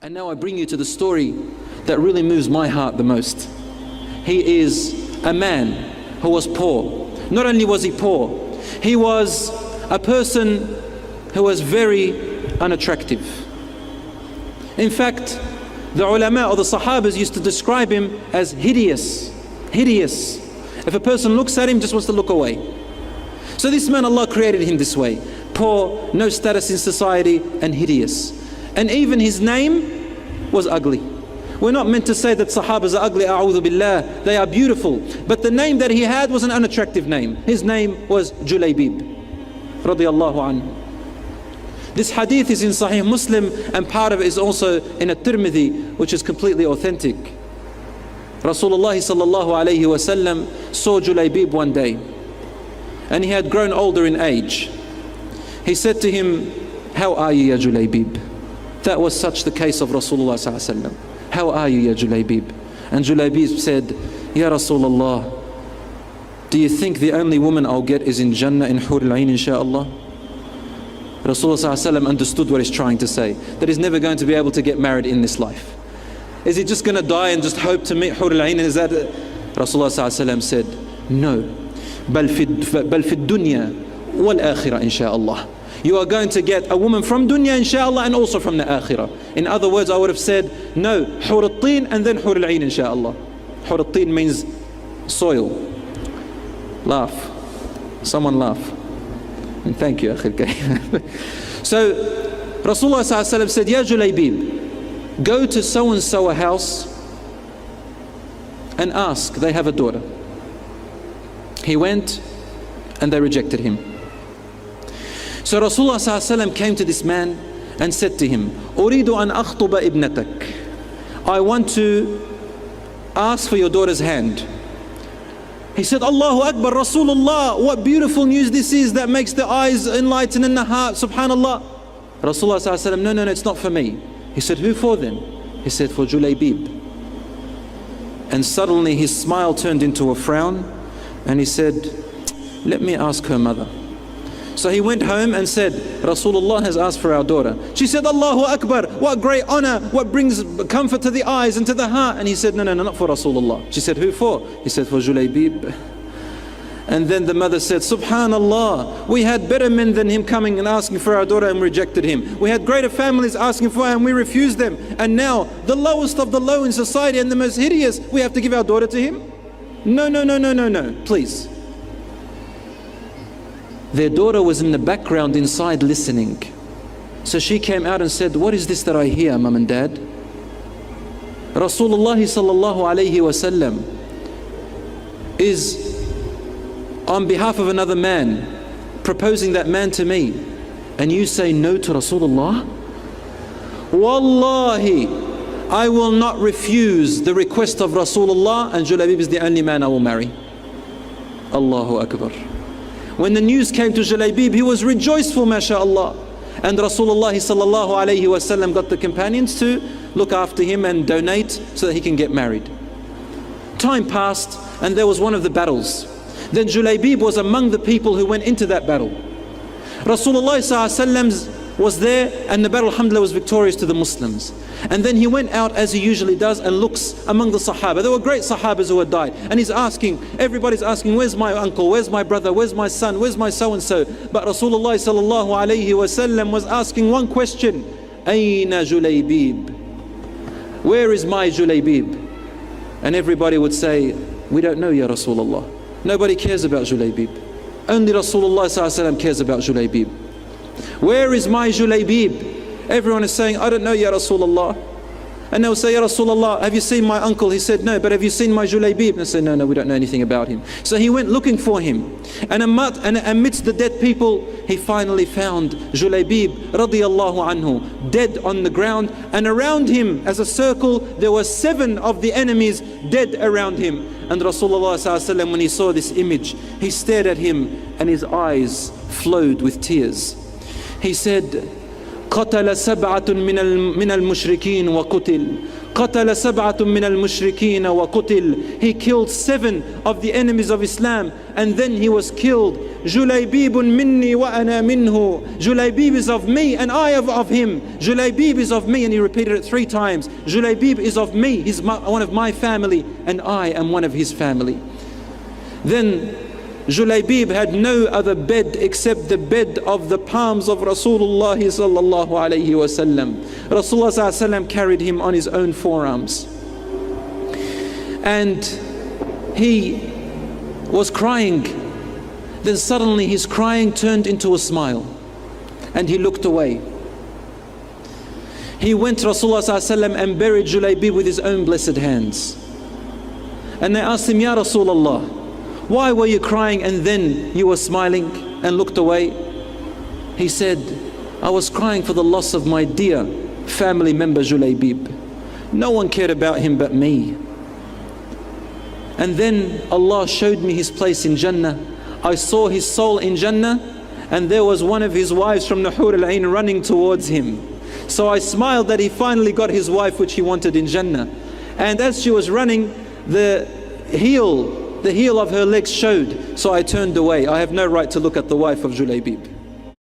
And now I bring you to the story that really moves my heart the most. He is a man who was poor. Not only was he poor, he was a person who was very unattractive. In fact, the ulama or the sahabas used to describe him as hideous. Hideous. If a person looks at him, just wants to look away. So this man, Allah created him this way. Poor, no status in society, and hideous. And even his name was ugly. We're not meant to say that sahabas are ugly, a'udhu billah. They are beautiful. But the name that he had was an unattractive name. His name was Julaybib, radiyallahu anhu. This hadith is in Sahih Muslim, and part of it is also in At-Tirmidhi, which is completely authentic. Rasulullah sallallahu alayhi wa sallam saw Julaybib one day, and he had grown older in age. He said to him, "How are you, ya Julaybib?" That was such the case of Rasulullah sallallahu alayhi wa sallam. "How are you, ya Julaybib?" And Julaybib said, "Ya Rasulullah, do you think the only woman I'll get is in Jannah in Hur al-Ain, insha'Allah?" Rasulullah sallallahu alayhi wa sallam understood what he's trying to say, that he's never going to be able to get married in this life. Is he just going to die and just hope to meet Hur al-Ain? Is that it? Rasulullah sallallahu alayhi wa sallam said, "No, bal fi dunya wal akhirah, insha'Allah. You are going to get a woman from dunya, insha'Allah, and also from the akhirah." In other words, I would have said, no, Hur al-Tin and then Hur al-Ain, insha'Allah. Hur al-Tin means soil. Laugh. Someone laugh. And thank you, Akhil Karim. So, Rasulullah sallallahu alayhi wa sallam said, "Ya Julaybib, go to so-and-so a house and ask, they have a daughter." He went and they rejected him. So Rasulullah ﷺ came to this man and said to him, "Uridu an akhtuba ibnatak." I want to ask for your daughter's hand. He said, "Allahu Akbar, Rasulullah, what beautiful news this is that makes the eyes enlighten and the heart, subhanallah." Rasulullah ﷺ, no, it's not for me." He said, "Who for then?" He said, "For Julaybib." And suddenly his smile turned into a frown, and he said, "Let me ask her mother." So he went home and said, "Rasulullah has asked for our daughter." She said, "Allahu Akbar, what great honor, what brings comfort to the eyes and to the heart." And he said, no, not for Rasulullah." She said, "Who for?" He said, "For Julaybib." And then the mother said, "Subhanallah, we had better men than him coming and asking for our daughter and rejected him. We had greater families asking for her and we refused them. And now the lowest of the low in society and the most hideous, we have to give our daughter to him? No, please." Their daughter was in the background inside listening. So she came out and said, "What is this that I hear, Mum and Dad? Rasulullah sallallahu alayhi wa sallam is on behalf of another man proposing that man to me, and you say no to Rasulullah? Wallahi, I will not refuse the request of Rasulullah, and Julaybib is the only man I will marry." Allahu Akbar. When the news came to Julaybib, he was rejoiceful, mashallah. And Rasulullah sallallahu alayhi wa sallam got the companions to look after him and donate so that he can get married. Time passed, and there was one of the battles. Then Julaybib was among the people who went into that battle. Rasulullah sallallahu alayhi wa sallam was there, and the battle, alhamdulillah, was victorious to the Muslims. And then he went out as he usually does and looks among the Sahaba. There were great Sahabas who had died, and he's asking, everybody's asking, "Where's my uncle? Where's my brother? Where's my son? Where's my so-and-so?" But Rasulullah sallallahu alayhi wa sallam was asking one question, "Ayna Julaybib? Where is my Julaybib?" And everybody would say, "We don't know, Ya Rasulullah. Nobody cares about Julaybib. Only Rasulullah sallallahu alayhi wa sallam cares about Julaybib. Where is my Julaybib?" Everyone is saying, "I don't know, Ya Rasulullah." And they'll say, "Ya Rasulullah, have you seen my uncle?" He said, "No, but have you seen my Julaybib?" And they say, No, we don't know anything about him." So he went looking for him. And amidst the dead people, he finally found Julaybib radiyallahu anhu, dead on the ground. And around him, as a circle, there were 7 of the enemies dead around him. And Rasulullah sallallahu alaihi wasallam, when he saw this image, he stared at him and his eyes flowed with tears. He said, "قتل 7 من المشركين وقتل قتل سبعة من المشركين وقتل. He killed 7 of the enemies of Islam and then he was killed. جليبيب مني وأنا منه. Julaybib is of me and I am of him. Julaybib is of me, and he repeated it 3 times. Julaybib is of me, he's one of my family, and I am one of his family. Then Julaybib had no other bed except the bed of the palms of Rasulullah sallallahu alayhi wasallam. Rasulullah sallallahu alayhi wasallam carried him on his own forearms. And he was crying. Then suddenly his crying turned into a smile. And he looked away. He went to Rasulullah sallallahu alayhi wasallam and buried Julaybib with his own blessed hands. And they asked him, Ya Rasulullah, why were you crying and then you were smiling and looked away? He said, I was crying for the loss of my dear family member Julaybib. No one cared about him but me. And then Allah showed me his place in Jannah. I saw his soul in Jannah, and there was one of his wives from the Hur al-Ain running towards him. So I smiled that he finally got his wife which he wanted in Jannah. And as she was running, the heel of her legs showed, so I turned away. I have no right to look at the wife of Julaybib.